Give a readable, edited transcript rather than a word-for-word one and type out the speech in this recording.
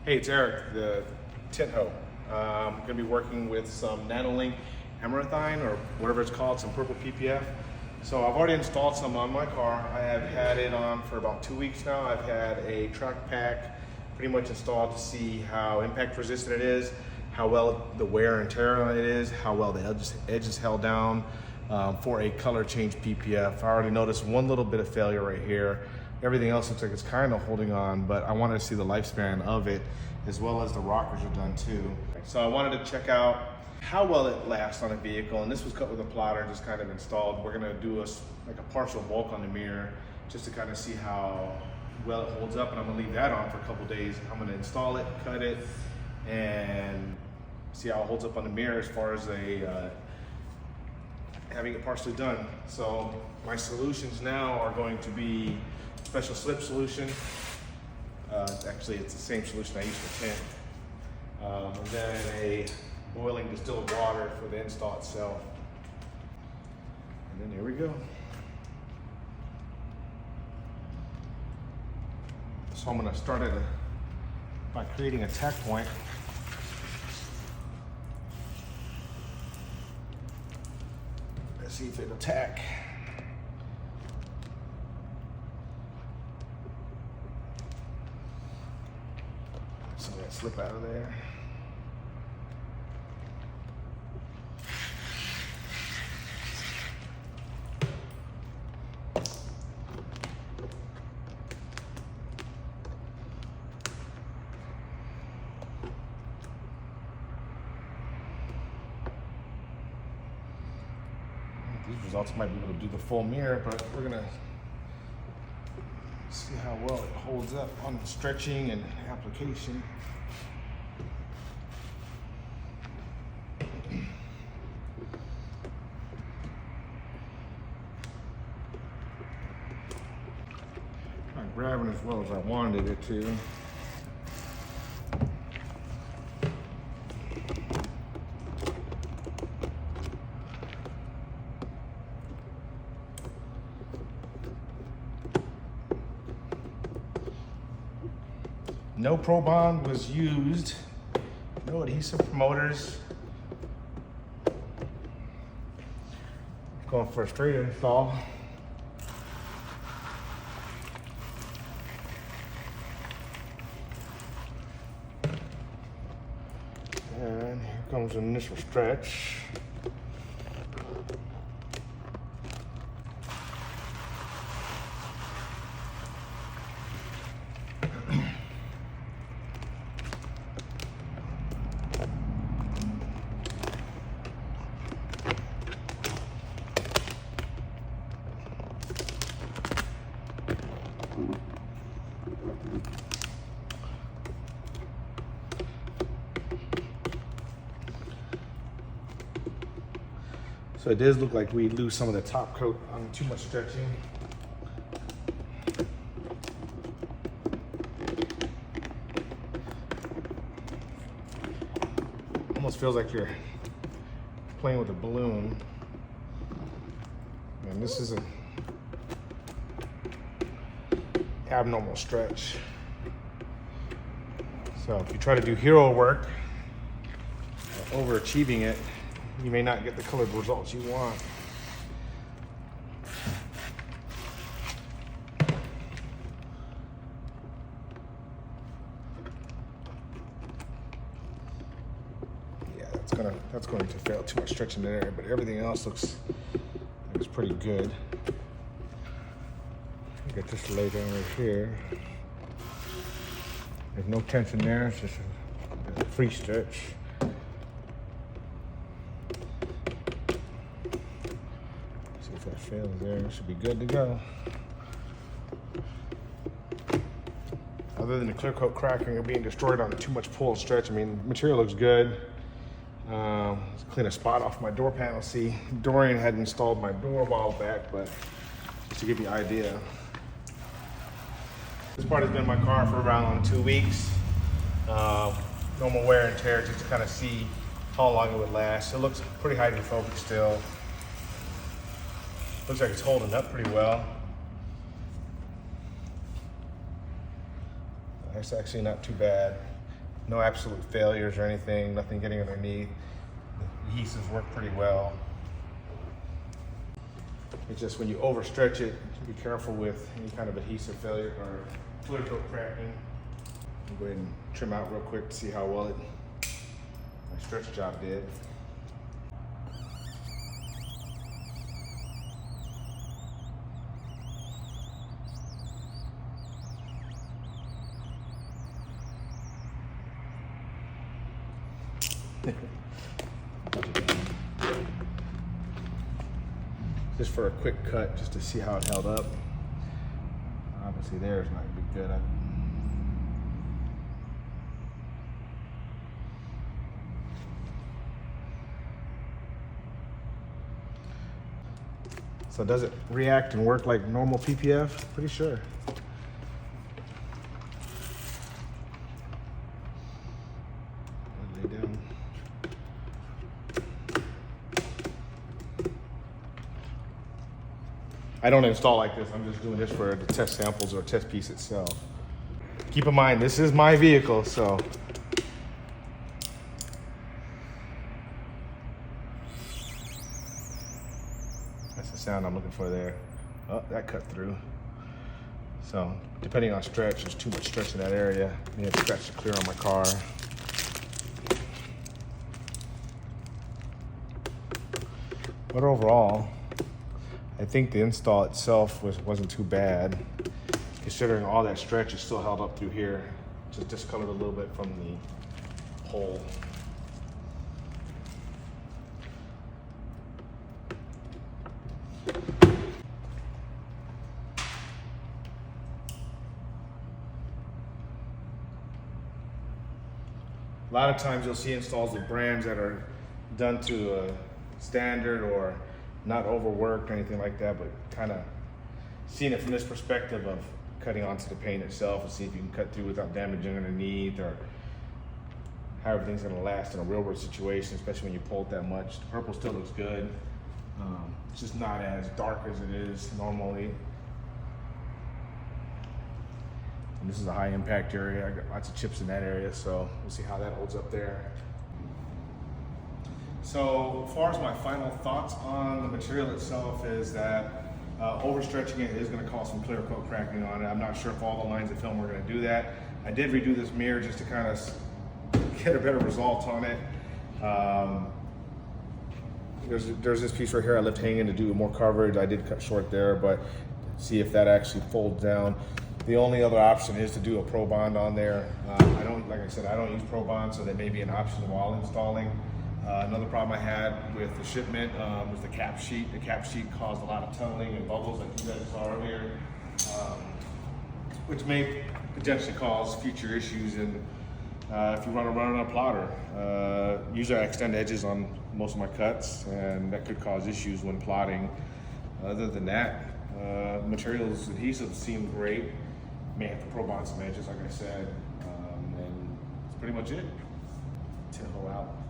Hey, it's Eric, the tint hoe. I'm going to be working with some Nanolink Amaranthine or whatever it's called, some purple PPF. So I've already installed some on my car. I have had it on for about 2 weeks now. I've had a track pack pretty much installed to see how impact resistant it is, how well the wear and tear on it is, how well the edges held down for a color change PPF. I already noticed one little bit of failure right here. Everything else looks like it's kind of holding on, but I wanted to see the lifespan of it as well as the rockers are done too. So I wanted to check out how well it lasts on a vehicle, and this was cut with a plotter, just kind of installed. We're gonna do like a partial bulk on the mirror just to kind of see how well it holds up, and I'm gonna leave that on for a couple days. I'm gonna install it, cut it, and see how it holds up on the mirror as far as having it partially done. So my solutions now are going to be special slip solution. Actually, it's the same solution I use for tint. And then a boiling distilled water for the install itself. And then here we go. So I'm gonna start by creating a tack point. Let's see if it'll tack. Some of that slip out of there. These results might be able to do the full mirror, but we're gonna see how well it holds up on stretching and application. Not grabbing as well as I wanted it to. No Pro Bond was used, no adhesive promoters. Going for a straight install. And here comes an initial stretch. So it does look like we lose some of the top coat on too much stretching. Almost feels like you're playing with a balloon. And this is an abnormal stretch. So if you try to do hero work, overachieving it, you may not get the colored results you want. Yeah, that's going to fail. Too much stretch in there, but everything else looks pretty good. Get this laid down right here. There's no tension there. It's just a free stretch. If that fails there, it should be good to go. Other than the clear coat cracking or being destroyed on too much pull and stretch, I mean, material looks good. Let's clean a spot off my door panel. See, Dorian had installed my door a while back, but just to give you an idea. This part has been in my car for around 2 weeks. Normal wear and tear, just to kind of see how long it would last. It looks pretty hydrophobic still. Looks like it's holding up pretty well. It's actually not too bad. No absolute failures or anything, nothing getting underneath. The adhesives work pretty well. It's just when you overstretch it, be careful with any kind of adhesive failure or clear coat cracking. I'll go ahead and trim out real quick to see how well my stretch job did. Just for a quick cut, just to see how it held up. Obviously there is not gonna be good. So does it react and work like normal PPF? Pretty sure. Lay down. I don't install like this. I'm just doing this for the test samples or test piece itself. Keep in mind, this is my vehicle, so. That's the sound I'm looking for there. Oh, that cut through. So, depending on stretch, there's too much stretch in that area. I need to scratch to clear on my car. But overall, I think the install itself wasn't too bad, considering all that stretch is still held up through here. Just discolored a little bit from the hole. A lot of times you'll see installs with brands that are done to a standard or not overworked or anything like that, but kind of seeing it from this perspective of cutting onto the paint itself and see if you can cut through without damaging underneath, or how everything's gonna last in a real world situation, especially when you pull it that much. The purple still looks good. It's just not as dark as it is normally. And this is a high impact area. I got lots of chips in that area, so we'll see how that holds up there. So as far as my final thoughts on the material itself is that overstretching it is going to cause some clear coat cracking on it. I'm not sure if all the lines of film are going to do that. I did redo this mirror just to kind of get a better result on it. There's this piece right here I left hanging to do more coverage. I did cut short there, but see if that actually folds down. The only other option is to do a Pro Bond on there. Like I said, I don't use Pro Bond, so that may be an option while installing. Another problem I had with the shipment was the cap sheet. The cap sheet caused a lot of tunneling and bubbles like you guys saw earlier, which may potentially cause future issues if you run on a plotter. Usually I extend edges on most of my cuts, and that could cause issues when plotting. Other than that, materials, adhesives seem great. May have to Pro Bond some edges, like I said, and that's pretty much it. 10 hole out.